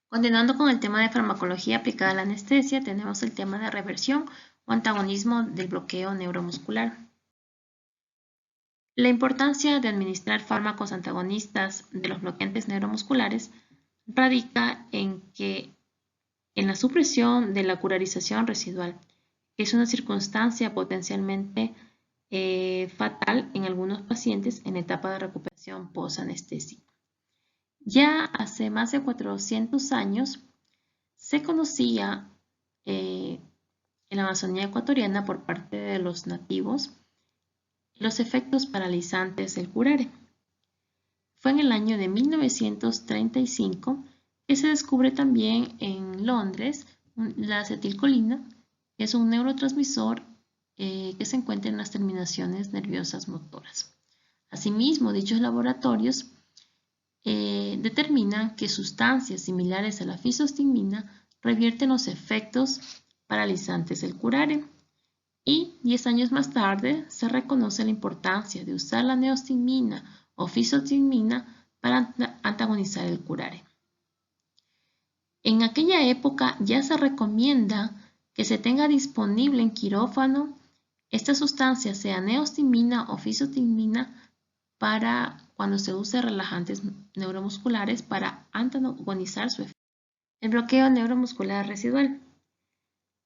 Continuando con el tema de farmacología aplicada a la anestesia, tenemos el tema de reversión o antagonismo del bloqueo neuromuscular. La importancia de administrar fármacos antagonistas de los bloqueantes neuromusculares radica en la supresión de la curarización residual, que es una circunstancia potencialmente fatal en algunos pacientes en etapa de recuperación posanestésica. Ya hace más de 400 años se conocía en la Amazonía ecuatoriana por parte de los nativos los efectos paralizantes del curare. Fue en el año de 1935 que se descubre también en Londres la acetilcolina, que es un neurotransmisor que se encuentra en las terminaciones nerviosas motoras. Asimismo, dichos laboratorios determinan que sustancias similares a la fisostigmina revierten los efectos paralizantes del curare. Y 10 años más tarde se reconoce la importancia de usar la neostigmina o fisostigmina para antagonizar el curare. En aquella época ya se recomienda que se tenga disponible en quirófano esta sustancia, sea neostigmina o fisostigmina, para cuando se use relajantes neuromusculares para antagonizar su efecto. El bloqueo neuromuscular residual.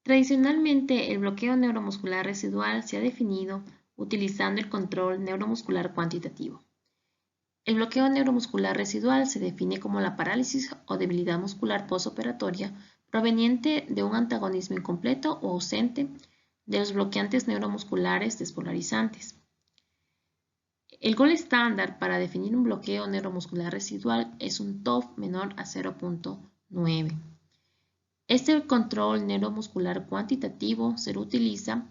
Tradicionalmente, el bloqueo neuromuscular residual se ha definido utilizando el control neuromuscular cuantitativo. El bloqueo neuromuscular residual se define como la parálisis o debilidad muscular postoperatoria proveniente de un antagonismo incompleto o ausente de los bloqueantes neuromusculares despolarizantes. El gold estándar para definir un bloqueo neuromuscular residual es un TOF menor a 0.9. Este control neuromuscular cuantitativo se utiliza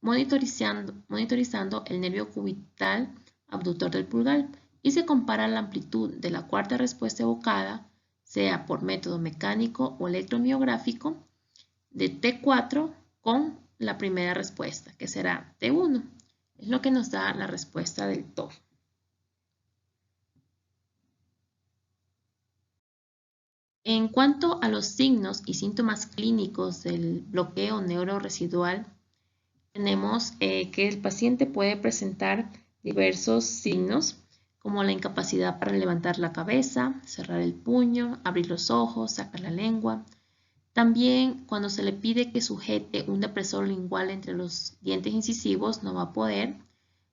monitorizando el nervio cubital abductor del pulgar y se compara la amplitud de la cuarta respuesta evocada, sea por método mecánico o electromiográfico, de T4 con la primera respuesta, que será T1. Es lo que nos da la respuesta del TOF. En cuanto a los signos y síntomas clínicos del bloqueo neuroresidual, tenemos que el paciente puede presentar diversos signos como la incapacidad para levantar la cabeza, cerrar el puño, abrir los ojos, sacar la lengua. También cuando se le pide que sujete un depresor lingual entre los dientes incisivos no va a poder.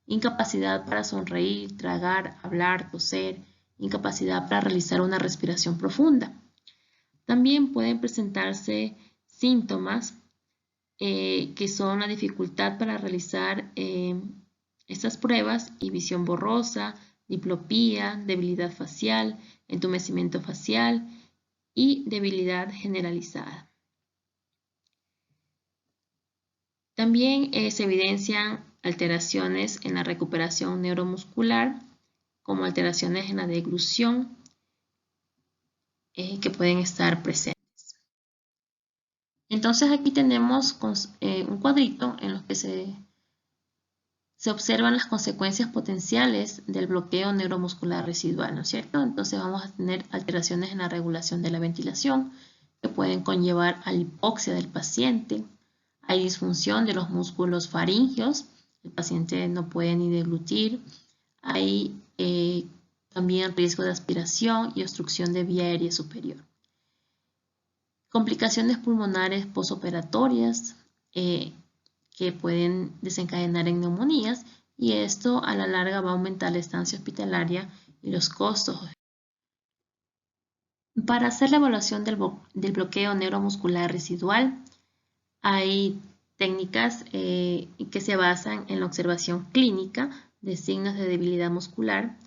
Incapacidad para sonreír, tragar, hablar, toser, incapacidad para realizar una respiración profunda. También pueden presentarse síntomas que son la dificultad para realizar estas pruebas y visión borrosa, diplopía, debilidad facial, entumecimiento facial y debilidad generalizada. También se evidencian alteraciones en la recuperación neuromuscular, como alteraciones en la deglución que pueden estar presentes. Entonces aquí tenemos un cuadrito en el que se observan las consecuencias potenciales del bloqueo neuromuscular residual, ¿no es cierto? Entonces vamos a tener alteraciones en la regulación de la ventilación que pueden conllevar a la hipoxia del paciente. Hay disfunción de los músculos faringeos, el paciente no puede ni deglutir. Hay también riesgo de aspiración y obstrucción de vía aérea superior. Complicaciones pulmonares posoperatorias que pueden desencadenar en neumonías, y esto a la larga va a aumentar la estancia hospitalaria y los costos. Para hacer la evaluación del bloqueo neuromuscular residual, hay técnicas que se basan en la observación clínica de signos de debilidad muscular.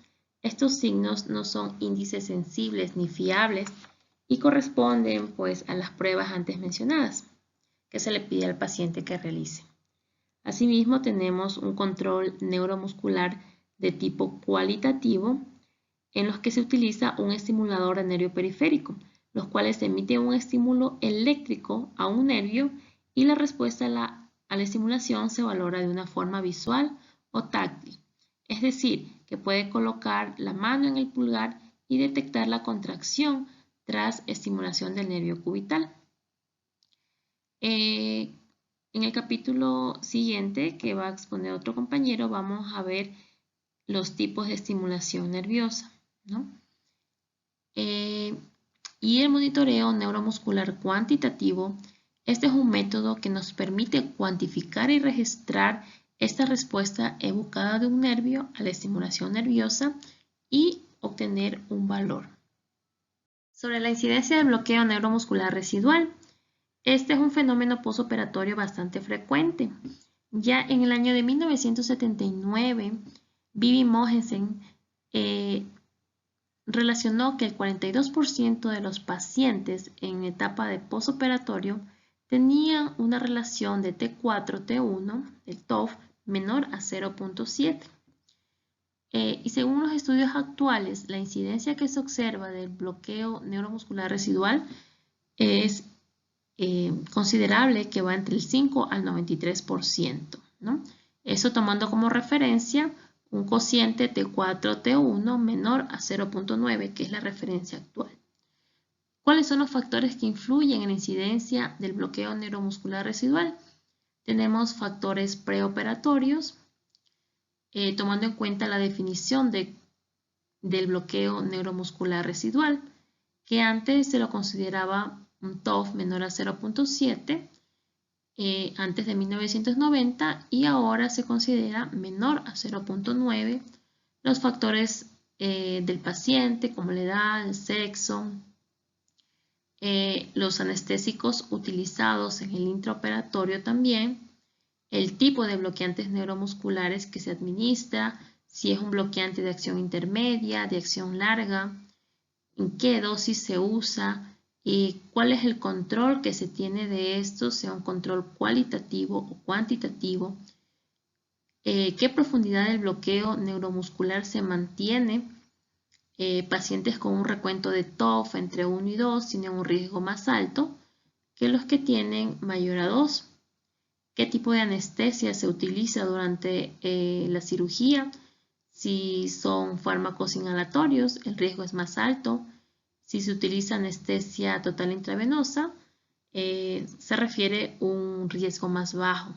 Estos signos no son índices sensibles ni fiables y corresponden pues a las pruebas antes mencionadas que se le pide al paciente que realice. Asimismo, tenemos un control neuromuscular de tipo cualitativo en los que se utiliza un estimulador de nervio periférico, los cuales emiten un estímulo eléctrico a un nervio y la respuesta a la estimulación se valora de una forma visual o táctil. Es decir, que puede colocar la mano en el pulgar y detectar la contracción tras estimulación del nervio cubital. En el capítulo siguiente, que va a exponer otro compañero, vamos a ver los tipos de estimulación nerviosa, ¿no? Y el monitoreo neuromuscular cuantitativo, este es un método que nos permite cuantificar y registrar esta respuesta evocada de un nervio a la estimulación nerviosa y obtener un valor. Sobre la incidencia del bloqueo neuromuscular residual, este es un fenómeno postoperatorio bastante frecuente. Ya en el año de 1979, Bibi Mogensen relacionó que el 42% de los pacientes en etapa de postoperatorio tenían una relación de T4-T1, el TOF, menor a 0.7. Y según los estudios actuales, la incidencia que se observa del bloqueo neuromuscular residual es considerable, que va entre el 5 al 93%, ¿no? Eso tomando como referencia un cociente T4-T1 menor a 0.9, que es la referencia actual. ¿Cuáles son los factores que influyen en la incidencia del bloqueo neuromuscular residual? Tenemos factores preoperatorios, tomando en cuenta la definición del bloqueo neuromuscular residual, que antes se lo consideraba un TOF menor a 0.7, antes de 1990, y ahora se considera menor a 0.9. Los factores del paciente, como la edad, el sexo, los anestésicos utilizados en el intraoperatorio también, el tipo de bloqueantes neuromusculares que se administra, si es un bloqueante de acción intermedia, de acción larga, en qué dosis se usa y cuál es el control que se tiene de esto, sea un control cualitativo o cuantitativo, qué profundidad del bloqueo neuromuscular se mantiene. Pacientes con un recuento de TOF entre 1 y 2 tienen un riesgo más alto que los que tienen mayor a 2. ¿Qué tipo de anestesia se utiliza durante la cirugía? Si son fármacos inhalatorios, el riesgo es más alto. Si se utiliza anestesia total intravenosa, se refiere a un riesgo más bajo.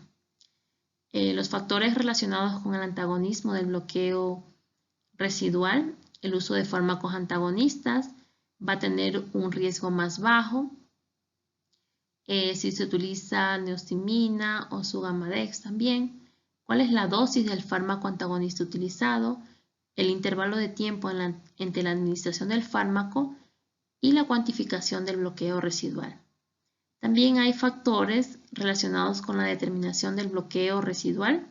Los factores relacionados con el antagonismo del bloqueo residual, el uso de fármacos antagonistas va a tener un riesgo más bajo. Si se utiliza neostimina o Sugamadex también. ¿Cuál es la dosis del fármaco antagonista utilizado? El intervalo de tiempo entre la administración del fármaco y la cuantificación del bloqueo residual. También hay factores relacionados con la determinación del bloqueo residual,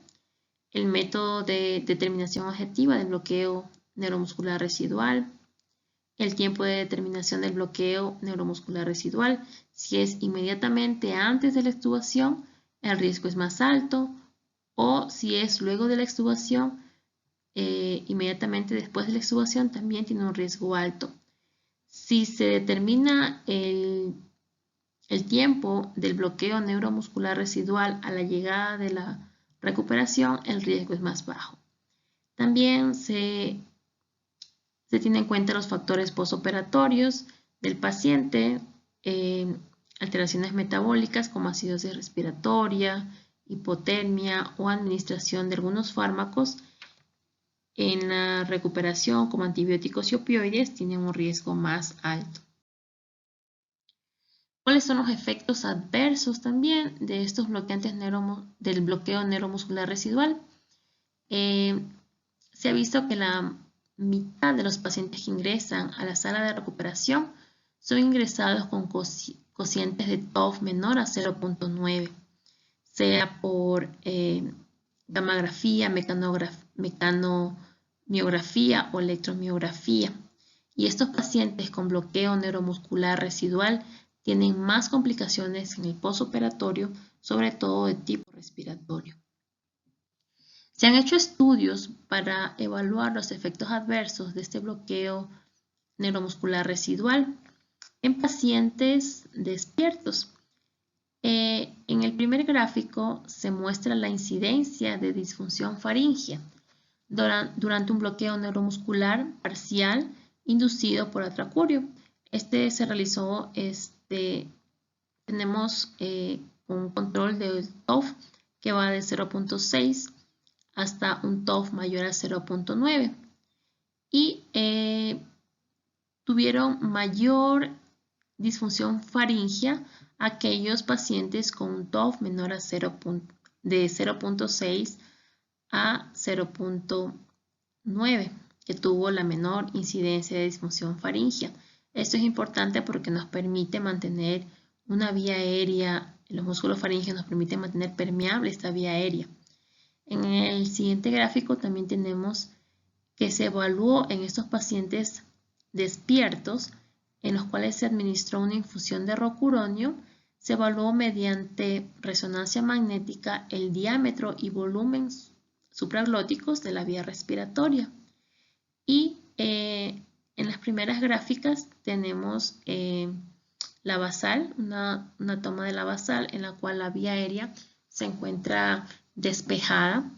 el método de determinación objetiva del bloqueo neuromuscular residual, el tiempo de determinación del bloqueo neuromuscular residual, si es inmediatamente antes de la extubación, el riesgo es más alto, o si es luego de la extubación, inmediatamente después de la extubación también tiene un riesgo alto. Si se determina el tiempo del bloqueo neuromuscular residual a la llegada de la recuperación, el riesgo es más bajo. También se tienen en cuenta los factores postoperatorios del paciente, alteraciones metabólicas como acidosis respiratoria, hipotermia o administración de algunos fármacos. En la recuperación, como antibióticos y opioides, tienen un riesgo más alto. ¿Cuáles son los efectos adversos también de estos bloqueantes del bloqueo neuromuscular residual? Se ha visto que la mitad de los pacientes que ingresan a la sala de recuperación son ingresados con cocientes de TOF menor a 0.9, sea por gammagrafía, mecanomiografía o electromiografía. Y estos pacientes con bloqueo neuromuscular residual tienen más complicaciones en el postoperatorio, sobre todo de tipo respiratorio. Se han hecho estudios para evaluar los efectos adversos de este bloqueo neuromuscular residual en pacientes despiertos. En el primer gráfico se muestra la incidencia de disfunción faríngea durante un bloqueo neuromuscular parcial inducido por atracurio. Este se realizó, tenemos un control del TOF que va de 0.6 hasta un TOF mayor a 0.9 y tuvieron mayor disfunción faríngea aquellos pacientes con un TOF menor a de 0.6 a 0.9, que tuvo la menor incidencia de disfunción faríngea. Esto es importante porque nos permite mantener una vía aérea, los músculos faríngeos nos permiten mantener permeable esta vía aérea. En el siguiente gráfico también tenemos que se evaluó en estos pacientes despiertos, en los cuales se administró una infusión de rocuronio. Se evaluó mediante resonancia magnética el diámetro y volumen supraglóticos de la vía respiratoria. Y en las primeras gráficas tenemos la basal, una toma de la basal en la cual la vía aérea se encuentra despejada.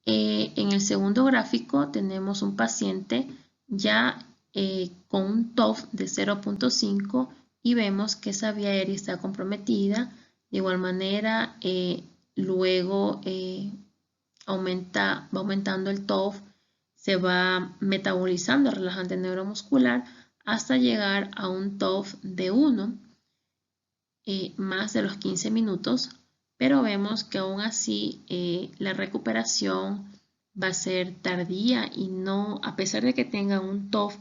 En el segundo gráfico tenemos un paciente ya con un TOF de 0.5 y vemos que esa vía aérea está comprometida. De igual manera, luego va aumentando el TOF, se va metabolizando el relajante neuromuscular hasta llegar a un TOF de 1 más de los 15 minutos, pero vemos que aún así la recuperación va a ser tardía y no, a pesar de que tenga un TOF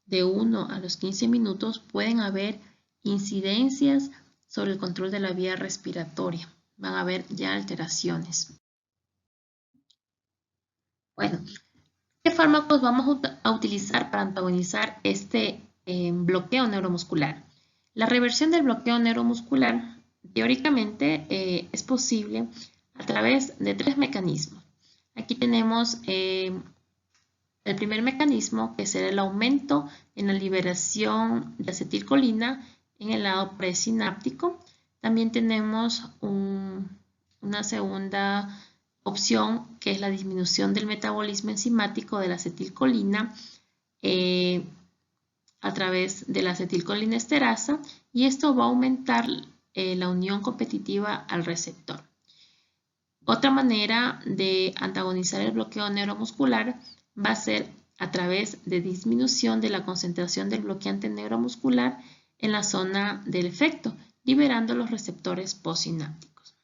de 1 a los 15 minutos, pueden haber incidencias sobre el control de la vía respiratoria. Van a haber ya alteraciones. Bueno, ¿qué fármacos vamos a utilizar para antagonizar este bloqueo neuromuscular? La reversión del bloqueo neuromuscular teóricamente es posible a través de 3 mecanismos. Aquí tenemos el primer mecanismo, que será el aumento en la liberación de acetilcolina en el lado presináptico. También tenemos una segunda opción, que es la disminución del metabolismo enzimático de la acetilcolina a través de la acetilcolinesterasa, y esto va a aumentar la unión competitiva al receptor. Otra manera de antagonizar el bloqueo neuromuscular va a ser a través de disminución de la concentración del bloqueante neuromuscular en la zona del efecto, liberando los receptores postsinápticos.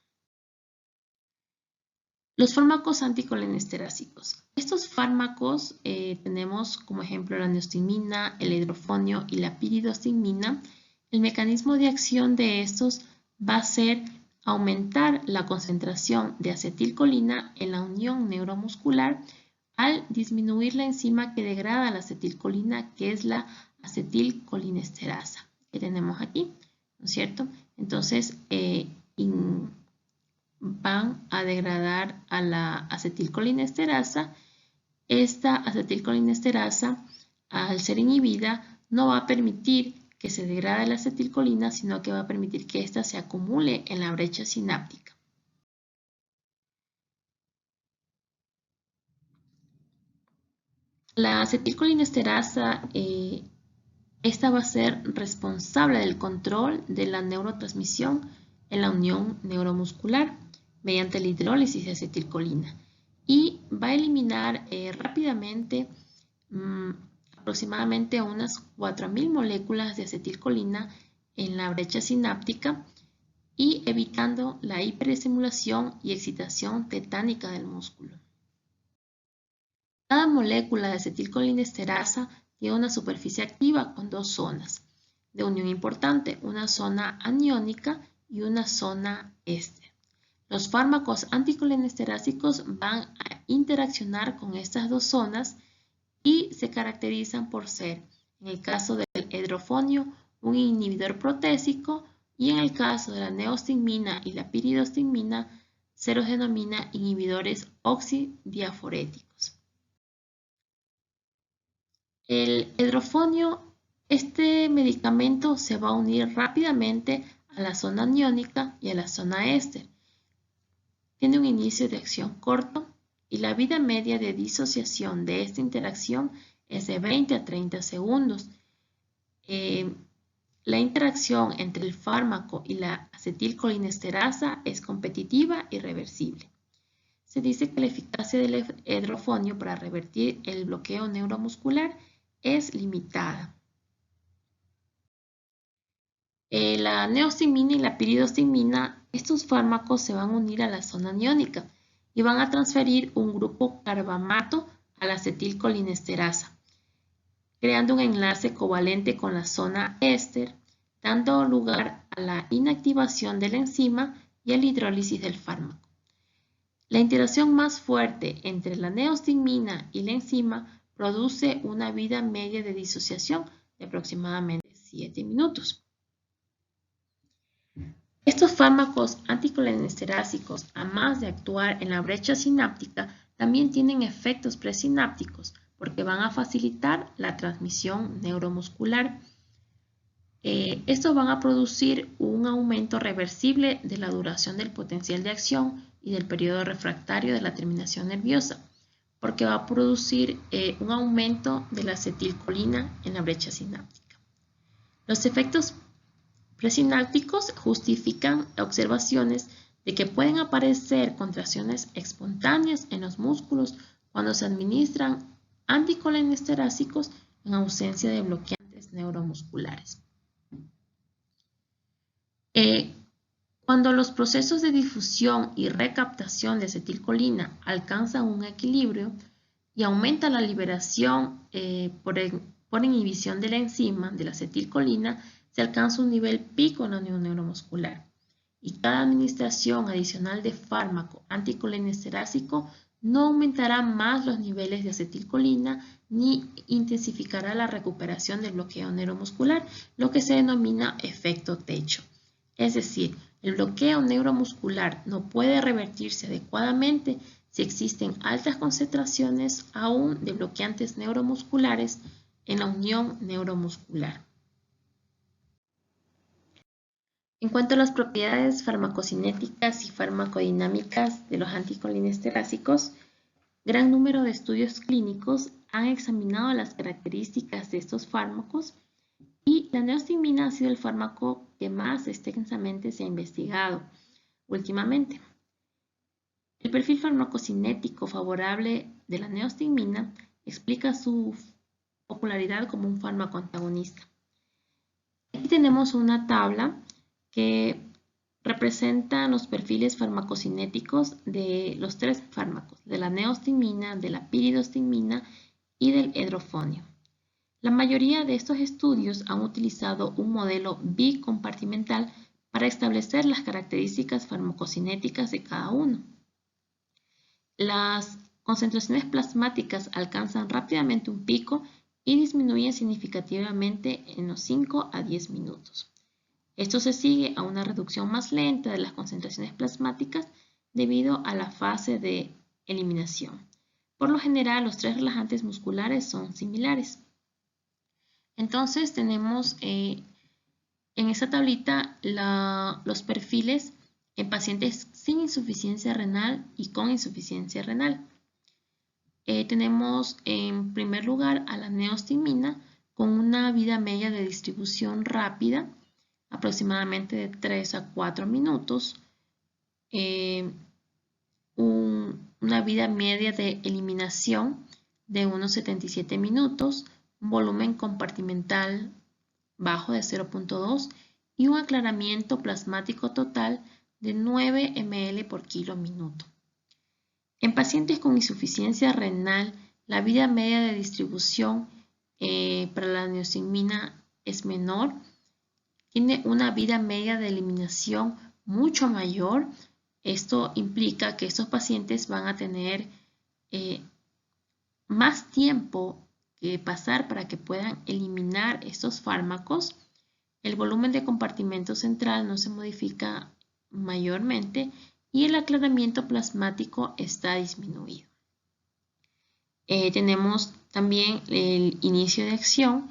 Los fármacos anticolinesterásicos. Estos fármacos tenemos como ejemplo la neostigmina, el hidrofonio y la piridostigmina. El mecanismo de acción de estos va a ser aumentar la concentración de acetilcolina en la unión neuromuscular al disminuir la enzima que degrada la acetilcolina, que es la acetilcolinesterasa que tenemos aquí, ¿no es cierto? Entonces, van a degradar a la acetilcolinesterasa. Esta acetilcolinesterasa, al ser inhibida, no va a permitir que se degrade la acetilcolina, sino que va a permitir que ésta se acumule en la brecha sináptica. La acetilcolinesterasa, esta va a ser responsable del control de la neurotransmisión en la unión neuromuscular mediante la hidrólisis de acetilcolina, y va a eliminar rápidamente aproximadamente unas 4.000 moléculas de acetilcolina en la brecha sináptica y evitando la hiperestimulación y excitación tetánica del músculo. Cada molécula de acetilcolinesterasa tiene una superficie activa con 2 zonas de unión importante, una zona aniónica y una zona éster. Los fármacos anticolinesterásicos van a interaccionar con estas 2 zonas y se caracterizan por ser, en el caso del hidrofonio, un inhibidor protésico, y en el caso de la neostigmina y la piridostigmina se los denomina inhibidores oxidiaforéticos. El hidrofonio, este medicamento se va a unir rápidamente a la zona aniónica y a la zona éster. Tiene un inicio de acción corto y la vida media de disociación de esta interacción es de 20 a 30 segundos. la interacción entre el fármaco y la acetilcolinesterasa es competitiva y reversible. Se dice que la eficacia del edrofonio para revertir el bloqueo neuromuscular es limitada. La neostigmina y la piridostigmina, estos fármacos se van a unir a la zona aniónica y van a transferir un grupo carbamato a la acetilcolinesterasa, creando un enlace covalente con la zona éster, dando lugar a la inactivación de la enzima y a la hidrólisis del fármaco. La interacción más fuerte entre la neostigmina y la enzima produce una vida media de disociación de aproximadamente 7 minutos. Estos fármacos anticolinesteráticos, además de actuar en la brecha sináptica, también tienen efectos presinápticos porque van a facilitar la transmisión neuromuscular. Estos van a producir un aumento reversible de la duración del potencial de acción y del periodo refractario de la terminación nerviosa, porque va a producir un aumento de la acetilcolina en la brecha sináptica. Los efectos presinápticos justifican observaciones de que pueden aparecer contracciones espontáneas en los músculos cuando se administran anticolinesteráticos en ausencia de bloqueantes neuromusculares. Cuando los procesos de difusión y recaptación de acetilcolina alcanzan un equilibrio y aumenta la liberación por inhibición de la enzima de la acetilcolina, se alcanza un nivel pico en la unión neuromuscular. Y cada administración adicional de fármaco anticolinesterático no aumentará más los niveles de acetilcolina ni intensificará la recuperación del bloqueo neuromuscular, lo que se denomina efecto techo. Es decir, el bloqueo neuromuscular no puede revertirse adecuadamente si existen altas concentraciones aún de bloqueantes neuromusculares en la unión neuromuscular. En cuanto a las propiedades farmacocinéticas y farmacodinámicas de los anticolinesteráticos, gran número de estudios clínicos han examinado las características de estos fármacos y la neostigmina ha sido el fármaco que más extensamente se ha investigado últimamente. El perfil farmacocinético favorable de la neostigmina explica su popularidad como un fármaco antagonista. Aquí tenemos una tabla que representa los perfiles farmacocinéticos de los tres fármacos, de la neostigmina, de la piridostigmina y del edrofonio. La mayoría de estos estudios han utilizado un modelo bicompartimental para establecer las características farmacocinéticas de cada uno. Las concentraciones plasmáticas alcanzan rápidamente un pico y disminuyen significativamente en los 5 a 10 minutos. Esto se sigue a una reducción más lenta de las concentraciones plasmáticas debido a la fase de eliminación. Por lo general, los tres relajantes musculares son similares. Entonces, tenemos en esta tablita los perfiles en pacientes sin insuficiencia renal y con insuficiencia renal. Tenemos en primer lugar a la neostigmina con una vida media de distribución rápida, aproximadamente de 3 a 4 minutos, una vida media de eliminación de unos 77 minutos, un volumen compartimental bajo de 0.2 y un aclaramiento plasmático total de 9 ml por kilo minuto. En pacientes con insuficiencia renal, la vida media de distribución para la neostigmina es menor, tiene una vida media de eliminación mucho mayor. Esto implica que estos pacientes van a tener más tiempo que pasar para que puedan eliminar estos fármacos. El volumen de compartimento central no se modifica mayormente y el aclaramiento plasmático está disminuido. Tenemos también el inicio de acción.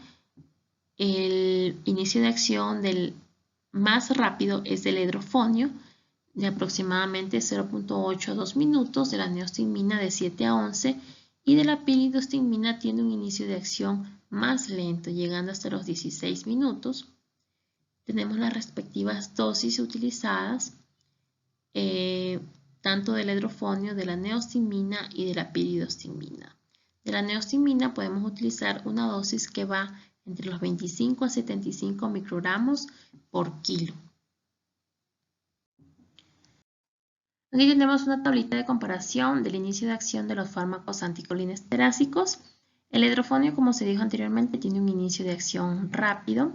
El inicio de acción del más rápido es del edrofonio, de aproximadamente 0.8 a 2 minutos, de la neostigmina de 7 a 11 y de la piridostigmina tiene un inicio de acción más lento, llegando hasta los 16 minutos. Tenemos las respectivas dosis utilizadas, tanto del hidrofonio, de la neostigmina y de la piridostigmina. De la neostigmina podemos utilizar una dosis que va entre los 25 a 75 microgramos por kilo. Aquí tenemos una tablita de comparación del inicio de acción de los fármacos anticolinestéricos. El hidrofonio, como se dijo anteriormente, tiene un inicio de acción rápido,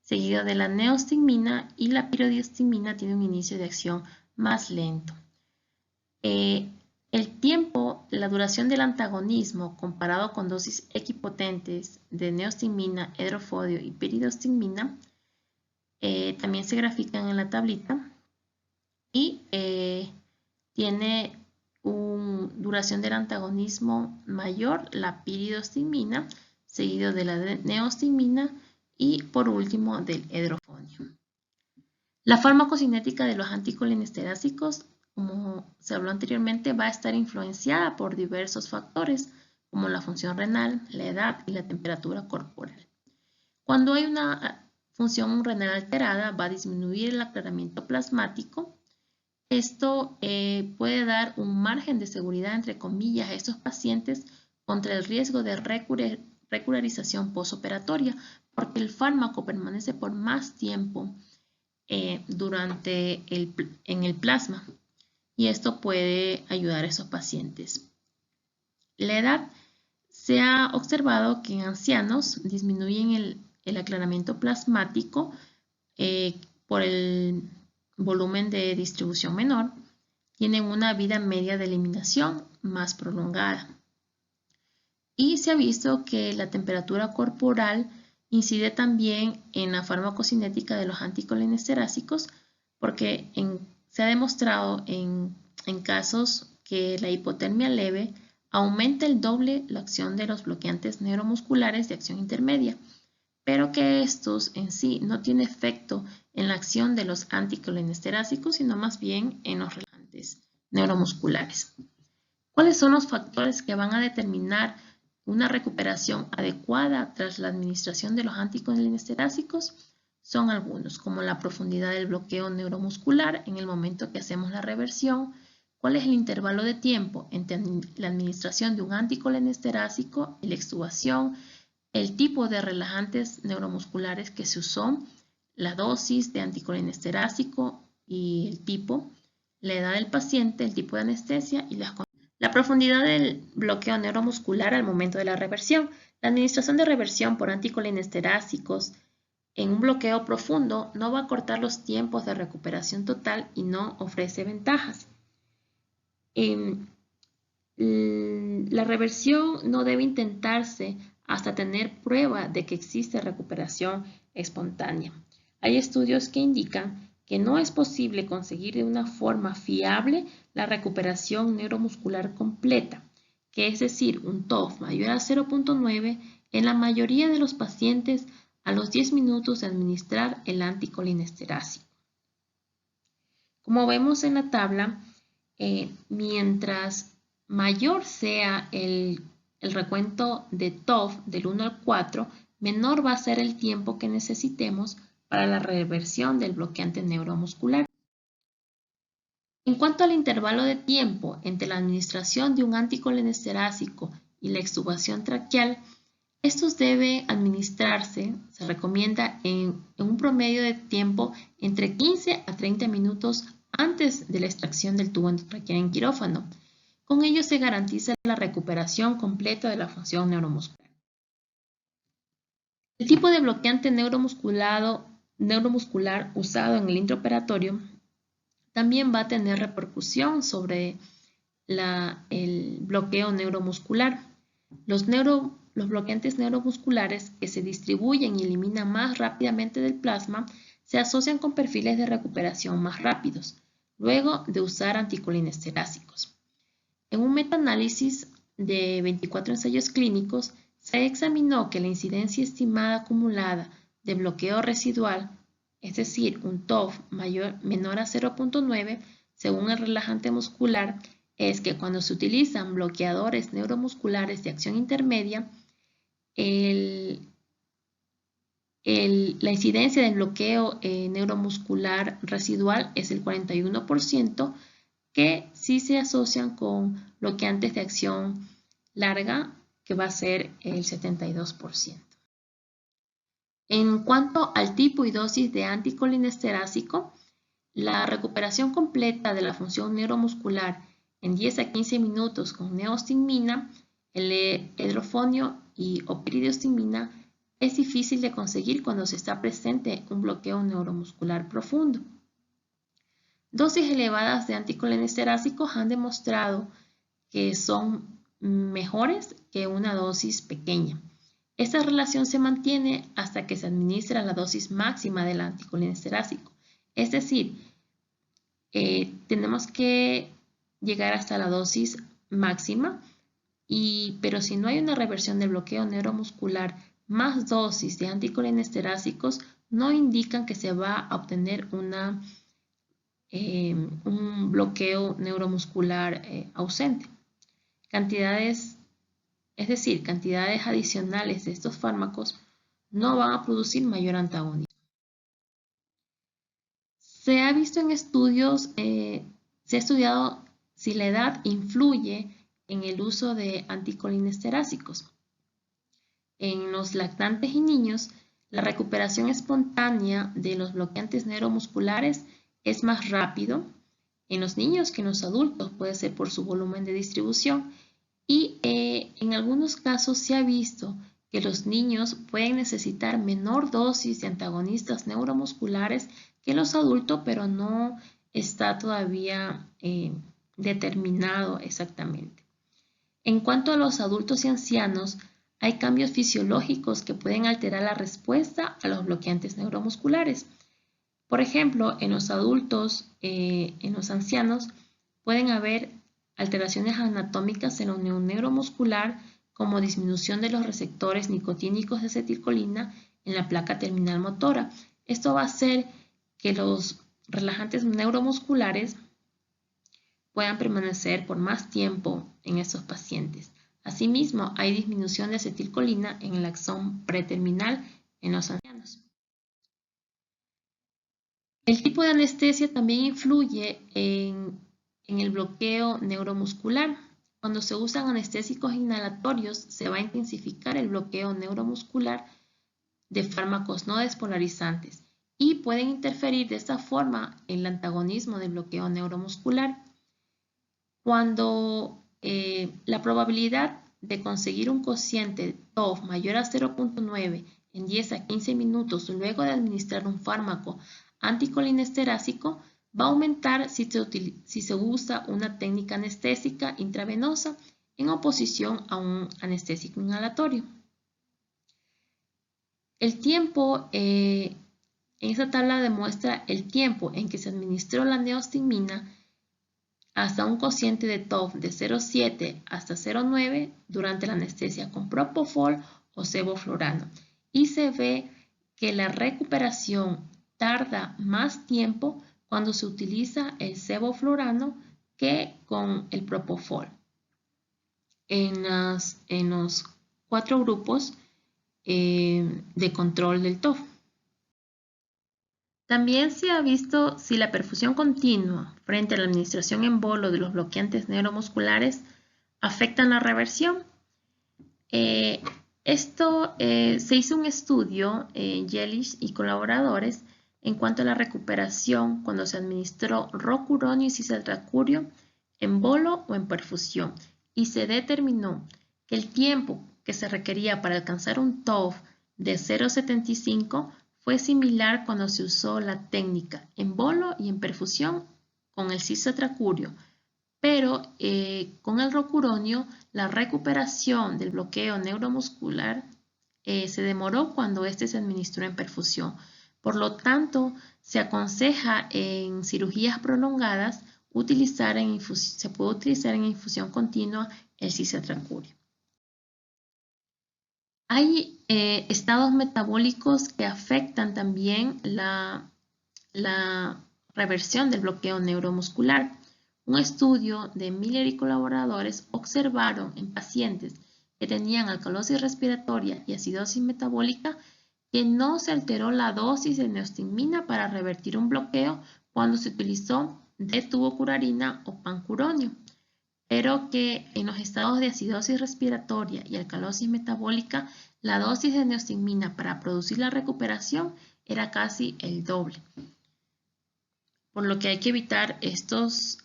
seguido de la neostigmina, y la piridostigmina tiene un inicio de acción más lento. El tiempo, la duración del antagonismo comparado con dosis equipotentes de neostigmina, hidrofonio y piridostigmina también se grafican en la tablita y tiene una duración del antagonismo mayor, la piridostigmina, seguido de la neostigmina y por último del hidrofonio. La farmacocinética de los anticolinestéricos, como se habló anteriormente, va a estar influenciada por diversos factores como la función renal, la edad y la temperatura corporal. Cuando hay una función renal alterada, va a disminuir el aclaramiento plasmático. Esto puede dar un margen de seguridad, entre comillas, a estos pacientes contra el riesgo de regularización postoperatoria, porque el fármaco permanece por más tiempo en el plasma y esto puede ayudar a esos pacientes. La edad, se ha observado que en ancianos disminuyen el aclaramiento plasmático por el volumen de distribución menor, tienen una vida media de eliminación más prolongada. Y se ha visto que la temperatura corporal incide también en la farmacocinética de los anticolinestéricos porque se ha demostrado en casos que la hipotermia leve aumenta el doble la acción de los bloqueantes neuromusculares de acción intermedia, pero que estos en sí no tienen efecto en la acción de los anticolinestéricos, sino más bien en los relajantes neuromusculares. ¿Cuáles son los factores que van a determinar una recuperación adecuada tras la administración de los anticolinestéricos? Son algunos, como la profundidad del bloqueo neuromuscular en el momento que hacemos la reversión, cuál es el intervalo de tiempo entre la administración de un anticolinesterásico y la extubación, el tipo de relajantes neuromusculares que se usó, la dosis de anticolinesterásico y el tipo, la edad del paciente, el tipo de anestesia y la profundidad del bloqueo neuromuscular al momento de la reversión. La administración de reversión por anticolinestéricos en un bloqueo profundo no va a cortar los tiempos de recuperación total y no ofrece ventajas. La reversión no debe intentarse hasta tener prueba de que existe recuperación espontánea. Hay estudios que indican que no es posible conseguir de una forma fiable la recuperación neuromuscular completa, que es decir, un TOF mayor a 0.9 en la mayoría de los pacientes a los 10 minutos de administrar el anticolinesterásico. Como vemos en la tabla, mientras mayor sea el recuento de TOF del 1 al 4, menor va a ser el tiempo que necesitemos para la reversión del bloqueante neuromuscular. En cuanto al intervalo de tiempo entre la administración de un anticolinesterásico y la extubación traqueal, estos deben administrarse, se recomienda en un promedio de tiempo entre 15 a 30 minutos antes de la extracción del tubo endotraqueal en quirófano. Con ello se garantiza la recuperación completa de la función neuromuscular. El tipo de bloqueante neuromuscular usado en el intraoperatorio también va a tener repercusión sobre el bloqueo neuromuscular. Los bloqueantes neuromusculares que se distribuyen y eliminan más rápidamente del plasma se asocian con perfiles de recuperación más rápidos, luego de usar anticolinestéricos. En un metaanálisis de 24 ensayos clínicos, se examinó que la incidencia estimada acumulada de bloqueo residual, es decir, un TOF menor a 0.9, según el relajante muscular, es que cuando se utilizan bloqueadores neuromusculares de acción intermedia, la incidencia del bloqueo neuromuscular residual es el 41%, que sí se asocian con bloqueantes de acción larga, que va a ser el 72%. En cuanto al tipo y dosis de anticolinesterásico, la recuperación completa de la función neuromuscular en 10 a 15 minutos con neostigmina, el edrofonio y opiridiostigmina es difícil de conseguir cuando se está presente un bloqueo neuromuscular profundo. Dosis elevadas de anticolinesteráticos han demostrado que son mejores que una dosis pequeña. Esta relación se mantiene hasta que se administra la dosis máxima del anticolinesterático. Es decir, tenemos que llegar hasta la dosis máxima, pero si no hay una reversión del bloqueo neuromuscular, más dosis de anticolinesteráticos no indican que se va a obtener un bloqueo neuromuscular ausente. Cantidades adicionales de estos fármacos no van a producir mayor antagonismo. Se ha visto en estudios, se ha estudiado si la edad influye en el uso de anticolinesteráticos. En los lactantes y niños, la recuperación espontánea de los bloqueantes neuromusculares es más rápido en los niños que en los adultos, puede ser por su volumen de distribución, y en algunos casos se ha visto que los niños pueden necesitar menor dosis de antagonistas neuromusculares que los adultos, pero no está todavía determinado exactamente. En cuanto a los adultos y ancianos, hay cambios fisiológicos que pueden alterar la respuesta a los bloqueantes neuromusculares. Por ejemplo, en los adultos, en los ancianos, pueden haber alteraciones anatómicas en la unión neuromuscular, como disminución de los receptores nicotínicos de acetilcolina en la placa terminal motora. Esto va a hacer que los relajantes neuromusculares puedan permanecer por más tiempo en estos pacientes. Asimismo, hay disminución de acetilcolina en el axón preterminal en los ancianos. El tipo de anestesia también influye en el bloqueo neuromuscular. Cuando se usan anestésicos inhalatorios, se va a intensificar el bloqueo neuromuscular de fármacos no despolarizantes y pueden interferir de esta forma en el antagonismo del bloqueo neuromuscular. Cuando la probabilidad de conseguir un cociente TOF mayor a 0.9 en 10 a 15 minutos luego de administrar un fármaco anticolinesterático va a aumentar si se usa una técnica anestésica intravenosa en oposición a un anestésico inhalatorio. El tiempo, en esta tabla demuestra el tiempo en que se administró la neostigmina hasta un cociente de TOF de 0,7 hasta 0,9 durante la anestesia con propofol o sevoflurano. Y se ve que la recuperación tarda más tiempo cuando se utiliza el sevoflurano que con el propofol. En los 4 grupos de control del TOF. También se ha visto si la perfusión continua frente a la administración en bolo de los bloqueantes neuromusculares afectan la reversión. Se hizo un estudio en Jelisch y colaboradores en cuanto a la recuperación cuando se administró rocuronio y cisatracurio en bolo o en perfusión y se determinó que el tiempo que se requería para alcanzar un TOF de 0,75 fue similar cuando se usó la técnica en bolo y en perfusión con el cisatracurio, pero con el rocuronio la recuperación del bloqueo neuromuscular se demoró cuando este se administró en perfusión. Por lo tanto, se aconseja en cirugías prolongadas se puede utilizar en infusión continua el cisatracurio. Hay estados metabólicos que afectan también la reversión del bloqueo neuromuscular. un estudio de Miller y colaboradores observaron en pacientes que tenían alcalosis respiratoria y acidosis metabólica que no se alteró la dosis de neostigmina para revertir un bloqueo cuando se utilizó D-tubocurarina o pancuronio, pero que en los estados de acidosis respiratoria y alcalosis metabólica, la dosis de neostigmina para producir la recuperación era casi el doble. Por lo que hay que evitar estos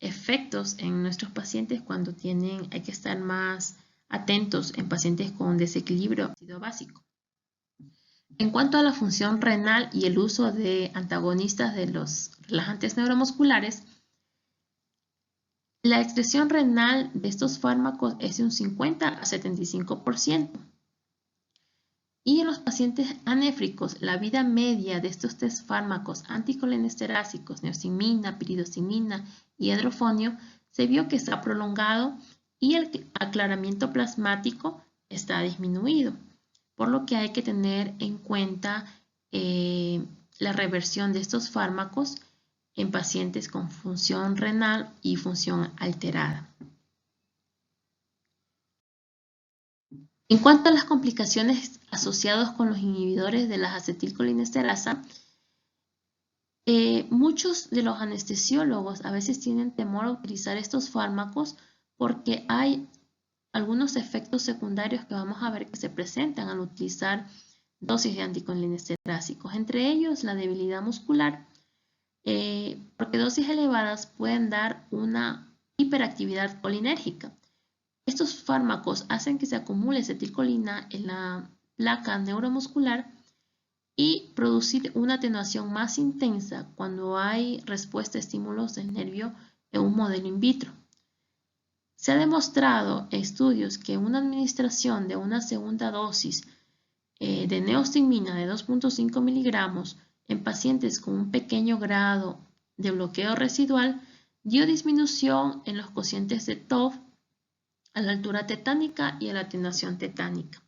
efectos en nuestros pacientes cuando hay que estar más atentos en pacientes con desequilibrio ácido básico. En cuanto a la función renal y el uso de antagonistas de los relajantes neuromusculares, la excreción renal de estos fármacos es de un 50 a 75%. Y en los pacientes anéfricos, la vida media de estos tres fármacos anticolinesteráticos, neostigmina, piridostigmina y edrofonio, se vio que está prolongado y el aclaramiento plasmático está disminuido, por lo que hay que tener en cuenta la reversión de estos fármacos en pacientes con función renal y función alterada. En cuanto a las complicaciones asociadas con los inhibidores de la acetilcolinesterasa, muchos de los anestesiólogos a veces tienen temor a utilizar estos fármacos porque hay algunos efectos secundarios que vamos a ver que se presentan al utilizar dosis de anticolinesteráticos, entre ellos la debilidad muscular, porque dosis elevadas pueden dar una hiperactividad colinérgica. Estos fármacos hacen que se acumule acetilcolina en la placa neuromuscular y producir una atenuación más intensa cuando hay respuesta a estímulos del nervio en un modelo in vitro. Se ha demostrado en estudios que una administración de una segunda dosis de neostigmina de 2.5 miligramos en pacientes con un pequeño grado de bloqueo residual dio disminución en los cocientes de TOF a la altura tetánica y a la atenuación tetánica.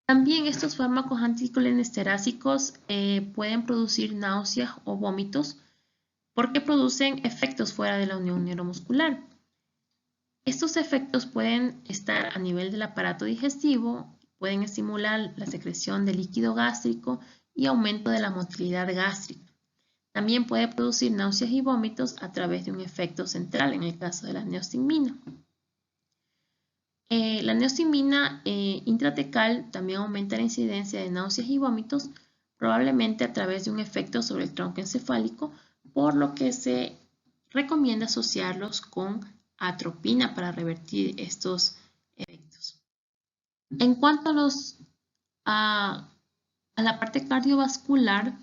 También estos fármacos anticolinesteráticos pueden producir náuseas o vómitos porque producen efectos fuera de la unión neuromuscular. Estos efectos pueden estar a nivel del aparato digestivo, pueden estimular la secreción de líquido gástrico y aumento de la motilidad gástrica. También puede producir náuseas y vómitos a través de un efecto central, en el caso de la neostigmina. La neostigmina intratecal también aumenta la incidencia de náuseas y vómitos, probablemente a través de un efecto sobre el tronco encefálico, por lo que se recomienda asociarlos con atropina para revertir estos efectos. En cuanto a la parte cardiovascular,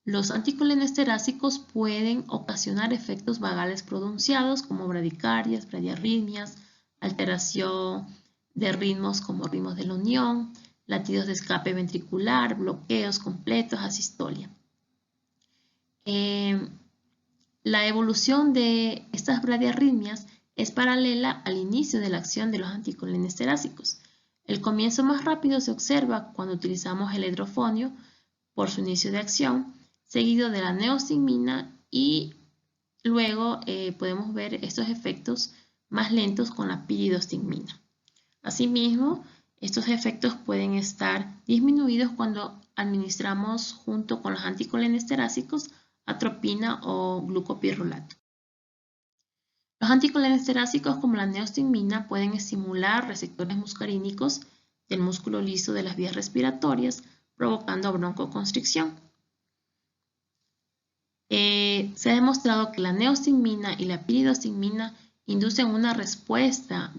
los anticolinesteráticos pueden ocasionar efectos vagales pronunciados como bradicardias, bradiarritmias, alteración de ritmos como ritmos de la unión, latidos de escape ventricular, bloqueos completos, asistolia. La evolución de estas bradiarritmias es paralela al inicio de la acción de los anticolinesteráticos. El comienzo más rápido se observa cuando utilizamos el edrofonio por su inicio de acción, seguido de la neostigmina y luego podemos ver estos efectos más lentos con la piridostigmina. Asimismo, estos efectos pueden estar disminuidos cuando administramos junto con los anticolinesteráticos atropina o glucopirrolato. Los anticolinesteráticos como la neostigmina pueden estimular receptores muscarínicos del músculo liso de las vías respiratorias, provocando broncoconstricción. Se ha demostrado que la neostigmina y la piridostigmina inducen una respuesta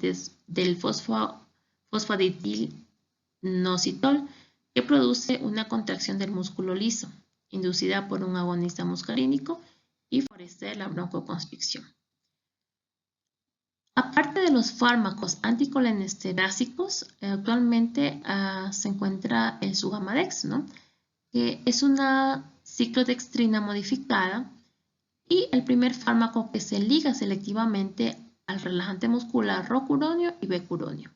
del fosfatidilnositol que produce una contracción del músculo liso, inducida por un agonista muscarínico y favorecer la broncoconstricción. Aparte de los fármacos anticolinesteráticos, actualmente se encuentra el Sugamadex, que es una ciclodextrina modificada y el primer fármaco que se liga selectivamente al relajante muscular rocuronio y becuronio.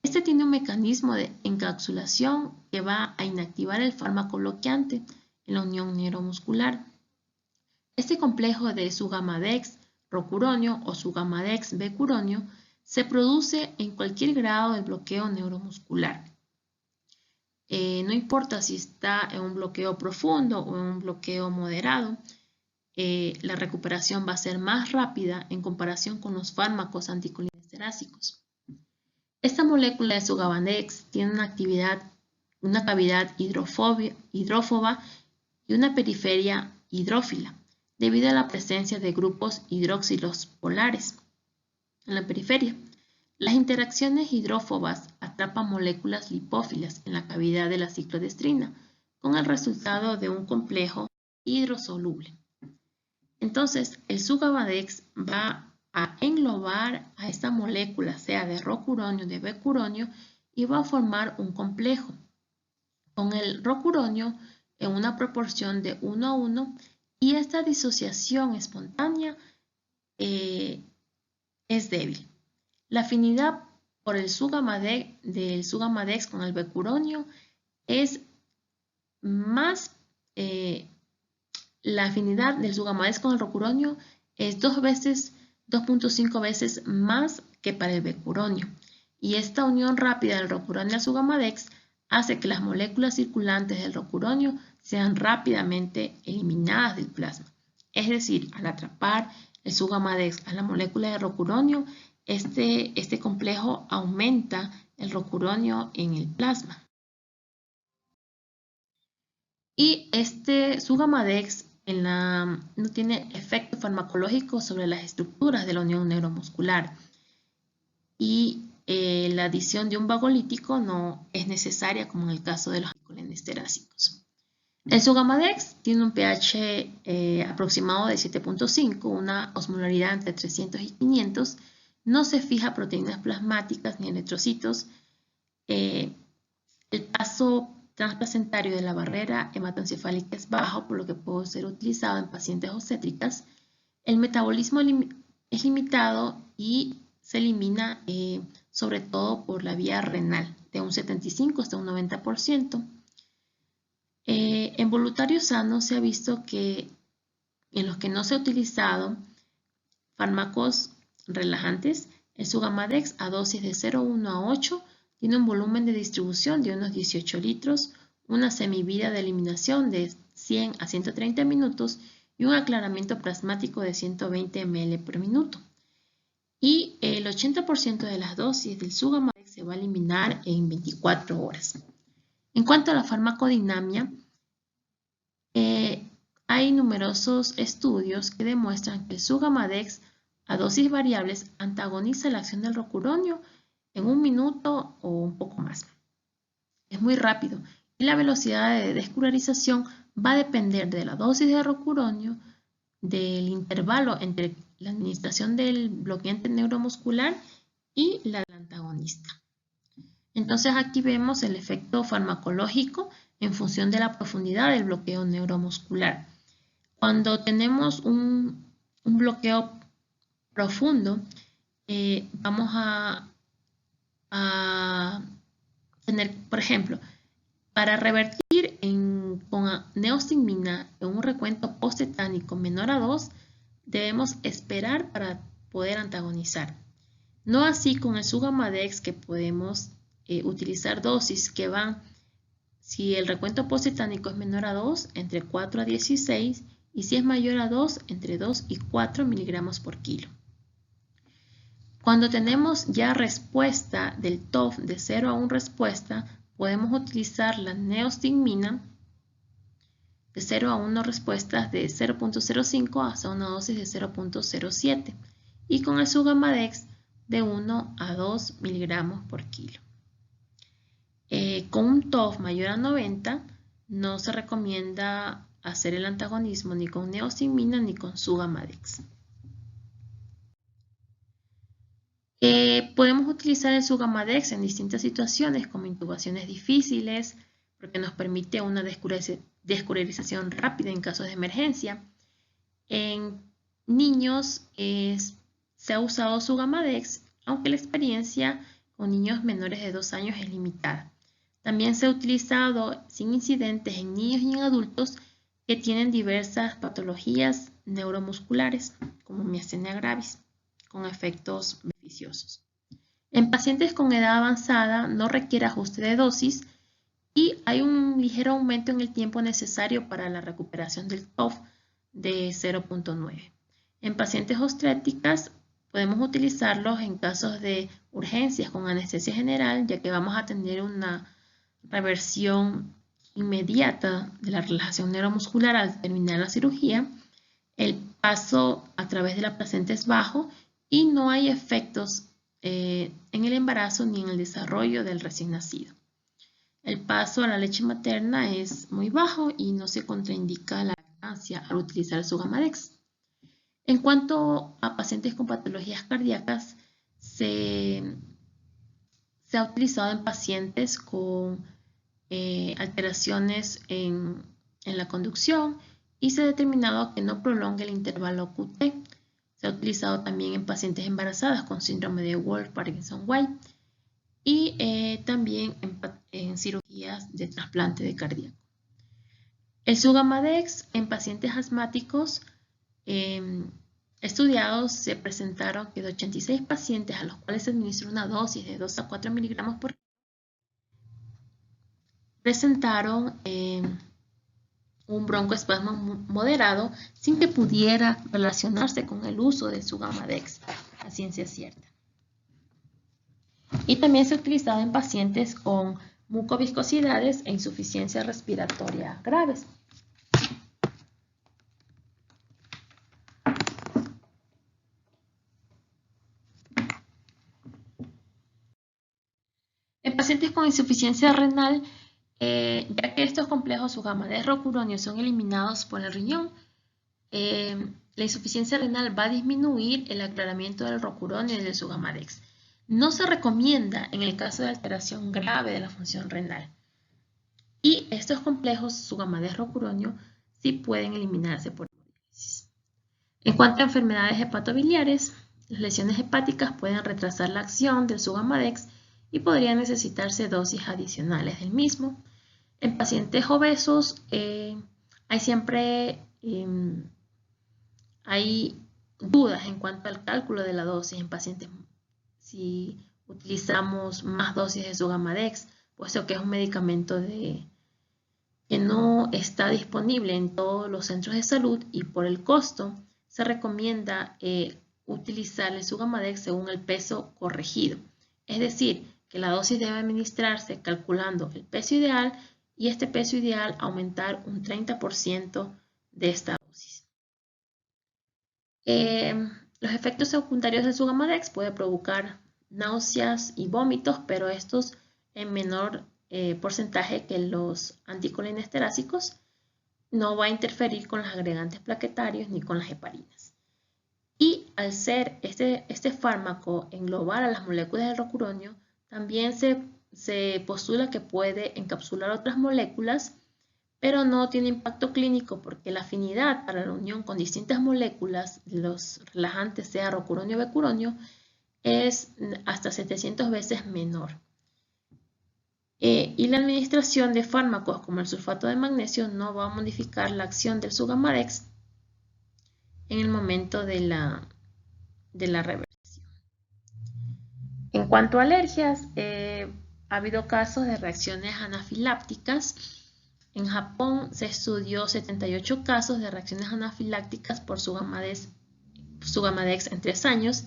Este tiene un mecanismo de encapsulación que va a inactivar el fármaco bloqueante en la unión neuromuscular. Este complejo de sugamadex rocuronio o sugamadex becuronio se produce en cualquier grado de bloqueo neuromuscular. No importa si está en un bloqueo profundo o en un bloqueo moderado, la recuperación va a ser más rápida en comparación con los fármacos anticolinesteráticos. Esta molécula de sugamadex tiene una cavidad hidrófoba y una periferia hidrófila, debido a la presencia de grupos hidroxilos polares en la periferia. Las interacciones hidrófobas atrapan moléculas lipófilas en la cavidad de la ciclodestrina, con el resultado de un complejo hidrosoluble. Entonces, el sugamadex va a englobar a esta molécula, sea de rocuronio o de becuronio, y va a formar un complejo con el rocuronio en una proporción de 1 a 1, y esta disociación espontánea es débil. La afinidad por el del sugamadex con el becuronio es más, la afinidad del sugamadex con el rocuronio es 2.5 veces más que para el becuronio. Y esta unión rápida del rocuronio al sugamadex hace que las moléculas circulantes del rocuronio sean rápidamente eliminadas del plasma. Es decir, al atrapar el sugamadex a la molécula de rocuronio, este complejo aumenta el rocuronio en el plasma. Y este sugamadex no tiene efecto farmacológico sobre las estructuras de la unión neuromuscular. Y la adición de un vagolítico no es necesaria como en el caso de los anticolinesteráticos. El sugamadex tiene un pH aproximado de 7.5, una osmolaridad entre 300 y 500, no se fija a proteínas plasmáticas ni eritrocitos. El paso transplacentario de la barrera hematoencefálica es bajo, por lo que puede ser utilizado en pacientes obstétricas. El metabolismo es limitado y se elimina sobre todo por la vía renal, de un 75 hasta un 90%. En voluntarios sanos se ha visto que en los que no se ha utilizado fármacos relajantes, el sugamadex a dosis de 0,1 a 8 tiene un volumen de distribución de unos 18 litros, una semivida de eliminación de 100 a 130 minutos y un aclaramiento plasmático de 120 ml por minuto. Y el 80% de las dosis del sugamadex se va a eliminar en 24 horas. En cuanto a la farmacodinamia, hay numerosos estudios que demuestran que el sugamadex a dosis variables antagoniza la acción del rocuronio en 1 minuto o un poco más. Es muy rápido y la velocidad de descurarización va a depender de la dosis de rocuronio, del intervalo entre la administración del bloqueante neuromuscular y la del antagonista. Entonces aquí vemos el efecto farmacológico en función de la profundidad del bloqueo neuromuscular. Cuando tenemos un bloqueo profundo, vamos a tener, por ejemplo, para revertir con neostigmina en un recuento posttetánico menor a 2, debemos esperar para poder antagonizar. No así con el sugamadex, que podemos utilizar dosis que van, si el recuento posttetánico es menor a 2, entre 4 a 16, y si es mayor a 2, entre 2 y 4 miligramos por kilo. Cuando tenemos ya respuesta del TOF de 0 a 1 respuesta, podemos utilizar la neostigmina de 0 a 1 respuestas de 0.05 hasta una dosis de 0.07, y con el sugamadex de 1 a 2 miligramos por kilo. Con un TOF mayor a 90 no se recomienda hacer el antagonismo ni con neostigmina ni con sugamadex. Podemos utilizar el sugamadex en distintas situaciones, como intubaciones difíciles, porque nos permite una descurarización rápida en casos de emergencia. En niños se ha usado sugamadex, aunque la experiencia con niños menores de 2 años es limitada. También se ha utilizado sin incidentes en niños y en adultos que tienen diversas patologías neuromusculares, como miastenia gravis, con efectos beneficiosos. En pacientes con edad avanzada no requiere ajuste de dosis y hay un ligero aumento en el tiempo necesario para la recuperación del TOF de 0.9. En pacientes obstétricas podemos utilizarlos en casos de urgencias con anestesia general, ya que vamos a tener una reversión inmediata de la relajación neuromuscular al terminar la cirugía. El paso a través de la placenta es bajo y no hay efectos en el embarazo ni en el desarrollo del recién nacido. El paso a la leche materna es muy bajo y no se contraindica la lactancia al utilizar el Sugamadex. En cuanto a pacientes con patologías cardíacas, se ha utilizado en pacientes con alteraciones en la conducción y se ha determinado que no prolonga el intervalo QT. Se ha utilizado también en pacientes embarazadas con síndrome de Wolff-Parkinson-White y también en cirugías de trasplante de cardíaco. El Sugamadex en pacientes asmáticos estudiados se presentaron que de 86 pacientes a los cuales se administró una dosis de 2 a 4 miligramos por presentaron un broncoespasmo moderado sin que pudiera relacionarse con el uso del Sugamadex a ciencia cierta. Y también se ha utilizado en pacientes con mucoviscosidades e insuficiencia respiratoria graves. En pacientes con insuficiencia renal, ya que estos complejos Sugamadex rocuronios son eliminados por el riñón, la insuficiencia renal va a disminuir el aclaramiento del rocuronio y del Sugamadex. No se recomienda en el caso de alteración grave de la función renal. Y estos complejos Sugamadex rocuronio sí pueden eliminarse por hemodiálisis. En cuanto a enfermedades hepatobiliares, las lesiones hepáticas pueden retrasar la acción del Sugamadex y podrían necesitarse dosis adicionales del mismo. En pacientes obesos hay dudas en cuanto al cálculo de la dosis en pacientes si utilizamos más dosis de Sugamadex, puesto que es un medicamento que no está disponible en todos los centros de salud y por el costo se recomienda utilizar el Sugamadex según el peso corregido. Es decir, que la dosis debe administrarse calculando el peso ideal y este peso ideal aumentar un 30% de esta dosis. Los efectos secundarios del Sugamadex pueden provocar náuseas y vómitos, pero estos en menor porcentaje que los anticolinestéricos. No va a interferir con los agregantes plaquetarios ni con las heparinas. Y al ser este fármaco englobar a las moléculas del rocuronio, también se postula que puede encapsular otras moléculas, pero no tiene impacto clínico porque la afinidad para la unión con distintas moléculas de los relajantes, sea rocuronio o becuronio, es hasta 700 veces menor. Y la administración de fármacos como el sulfato de magnesio no va a modificar la acción del Sugamadex en el momento de la reversión. En cuanto a alergias, ha habido casos de reacciones anafilácticas. En Japón se estudió 78 casos de reacciones anafilácticas por Sugamadex en 3 años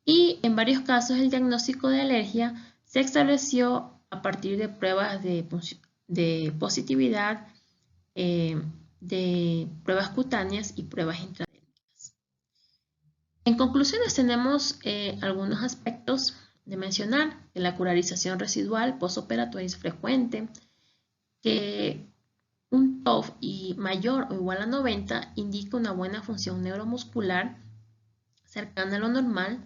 y en varios casos el diagnóstico de alergia se estableció a partir de pruebas de positividad, de pruebas cutáneas y pruebas intradérmicas. En conclusiones tenemos algunos aspectos de mencionar, que la curarización residual postoperatoria es frecuente, que un TOF mayor o igual a 90 indica una buena función neuromuscular cercana a lo normal,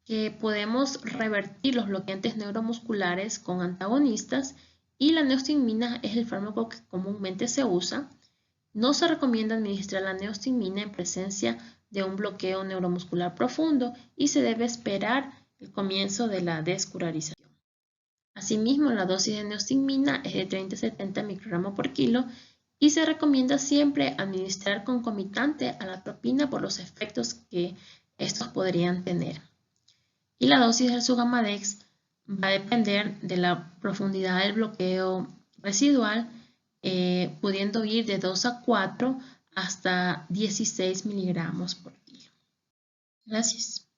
que podemos revertir los bloqueantes neuromusculares con antagonistas y la neostigmina es el fármaco que comúnmente se usa. No se recomienda administrar la neostigmina en presencia de un bloqueo neuromuscular profundo y se debe esperar el comienzo de la descurarización. Asimismo, la dosis de neostigmina es de 30 a 70 microgramos por kilo y se recomienda siempre administrar concomitante a la propina por los efectos que estos podrían tener. Y la dosis del Sugamadex va a depender de la profundidad del bloqueo residual, pudiendo ir de 2 a 4 hasta 16 miligramos por kilo. Gracias.